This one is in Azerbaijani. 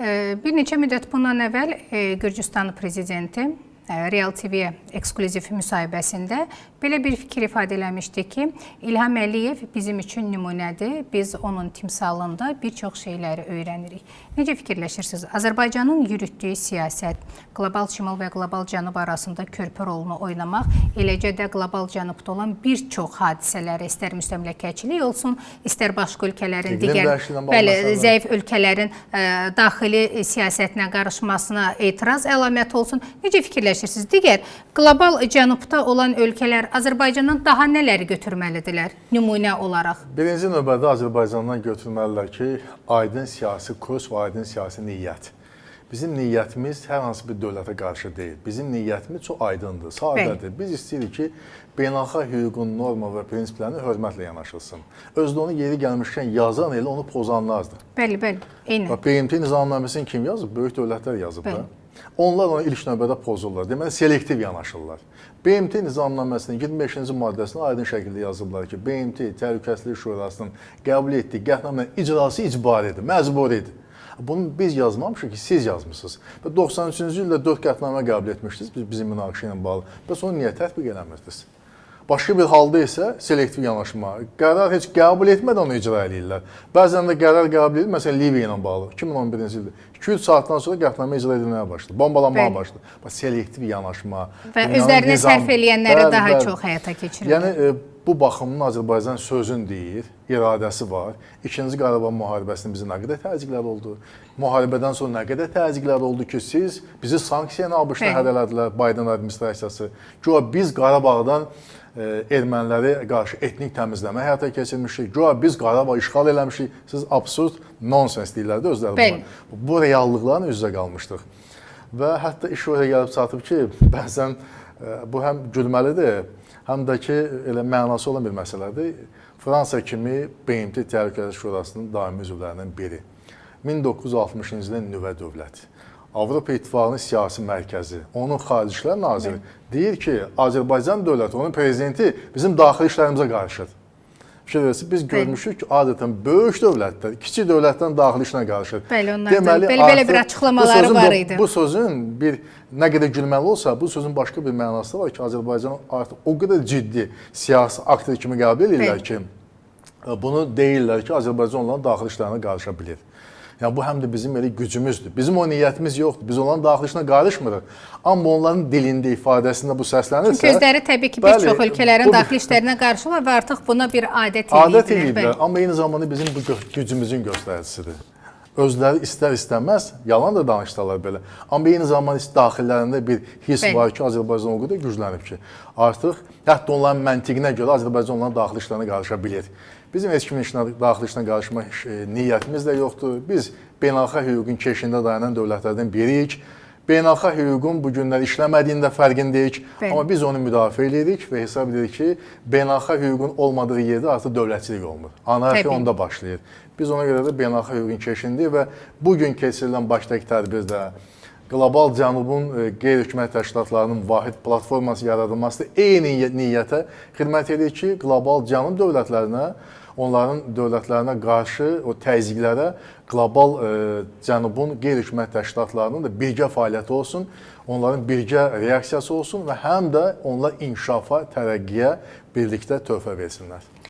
Bir neçə müddət bundan əvvəl Gürcüstan prezidenti Real TV eksklüziv müsahibəsində belə bir fikir ifadə eləmişdi ki, İlham Əliyev bizim üçün nümunədir, biz onun timsalında bir çox şeyləri öyrənirik. Necə fikirləşirsiniz? Azərbaycanın yürütdüyü siyasət, qlobal şimal və qlobal cənub arasında körpü rolunu oynamaq, eləcə də qlobal cənubda olan bir çox hadisələri, istər müstəmləkəçilik olsun, istər başqa ölkələrin, zəif ölkələrin daxili siyasətinə qarışmasına etiraz əlaməti olsun. Necə fikirləşirsiniz? Digər qlobal cənubda olan ölkələr Azərbaycandan daha nələri götürməlidirlər nümunə olaraq? Birinci növbədə Azərbaycandan götürməlilər ki, aydın siyasi kurs və aydın siyasi niyyət. Bizim niyyətimiz hər hansı bir dövlətə qarşı deyil. Bizim niyyətimiz çox aydındır, sadədir. Biz istəyirik ki, beynəlxalq hüququn norma və prinsiplərini hörmətlə yanaşılsın. Özdə onu yeri gəlmişkən yazan elə onu pozanlardır. Bəli, eynən. BMT nizamnaməsini kim yazıb? Böyük dövlətlər yazıb da. Onlar onu ilk növbədə pozurlar. Deməli, selektiv yanaşırlar. BMT nizamnaməsinin 25-ci maddəsində aydın şəkildə yazıblar ki, BMT Təhlükəsizlik Şurasının qəbul etdiyi qətnamələrin icrası icbaridir, məcburidir. Bunu biz yazmamışıq ki, siz yazmışsınız. Və 93-cü ildə 4 qətnamə qəbul etmişdiniz bizim münaqişə ilə bağlı. Bəs onu niyə tətbiq eləmirdiniz? Başqa bir halda isə selektiv yanaşma, qərar heç qəbul etmədən onu icra edirlər. Bəzən də qərar qəbul edilir, məsələn, Liviya ilə bağlı, 2011-ci ildə. 2-3 saatdan sonra qətnamə icra edilməyə başladı, bombalanmağa başladı. Selektiv yanaşma. Və özlərinə sərf eləyənləri daha çox həyata keçirir. Yəni, bu baxımdan Azərbaycan sözün deyir, iradəsi var. İkinci Qarabağ müharibəsində bizə nə qədər təzyiqlər oldu? Müharibədən sonra nə qədər təzyiqlər oldu ki, siz bizi sanksiya ilə ABŞ-da hədələdilər, Biden administrasiyası. Ki, biz Qarabağdan erməniləri qarşı etnik təmizləmə həyata keçirmişik. Güya biz Qarabağ işğal eləmişik. Siz absurd, nonsens deyirlər də özləri buna. Bu reallıqların üzrə qalmışdıq. Və hətta iş oraya gəlib çatıb ki, bəzən bu həm gülməlidir, həm də ki, elə mənası olan bir məsələdir. Fransa kimi BMT Təhlükəsizlik Şurasının daimi üzvlərindən biri. 1960-cı ildə nüvə dövləti. Avropa İttifaqının siyasi mərkəzi, onun Xarici İşlər Naziri deyir ki, Azərbaycan dövləti, onun prezidenti bizim daxili işlərimizə qarışır. Biz görmüşük ki, adətən böyük dövlətlər, kiçik dövlətdən daxili işinə qarışır. Bəli, onlardan belə bir açıqlamaları var idi. Bu sözün nə qədər gülməli olsa, bu sözün başqa bir mənası var ki, Azərbaycan artıq o qədər ciddi siyasi aktor kimi qəbul edirlər ki, bunu deyirlər ki, Azərbaycan onların daxili işlərinə qarışa bilir. Yəni, bu həm də bizim elə gücümüzdür. Bizim o niyyətimiz yoxdur. Biz onların daxili işinə qarışmırıq. Amma onların dilində, ifadəsində bu səslənirsə... Çünki özləri təbii ki, bir çox ölkələrin daxili işlərinə qarşılar və artıq buna bir adət edirlər. Amma eyni zamanda bizim bu gücümüzün göstəricisidir. Özləri istər-istəməz, yalan da danışdılar belə. Amma eyni zamanda daxillərində bir his var ki, Azərbaycan o qədər güclənib ki, artıq hətta onların məntiqinə görə Azərbaycan onların daxili işlərinə qarışa bilir. Bizim heç kimin daxili işinə qarışma niyyətimiz də yoxdur. Biz beynəlxalq hüququn keşiyində dayanan dövlətlərdən biriyik. Beynəlxalq hüququn bu günlər işləmədiyində fərqindəyik. Amma biz onu müdafiə edirik və hesab edirik ki, beynəlxalq hüququn olmadığı yerdə artıq dövlətçilik olmur. Anarxiya onda başlayır. Biz ona görə də beynəlxalq hüququn keşiyindəyik və bugün keçirilən başdakı tədbirdə qlobal cənubun qeyri-hökumət təşkilatlarının vahid platforması yaradılması eyni niyyətə xidmət edir ki, qlobal cənub dövlətlərinə, onların dövlətlərinə qarşı o təzyiqlərə qlobal cənubun qeyri-hökumət təşkilatlarının da birgə fəaliyyəti olsun, onların birgə reaksiyası olsun və həm də onlar inkişafa, tərəqqiyə birlikdə töhfə versinlər.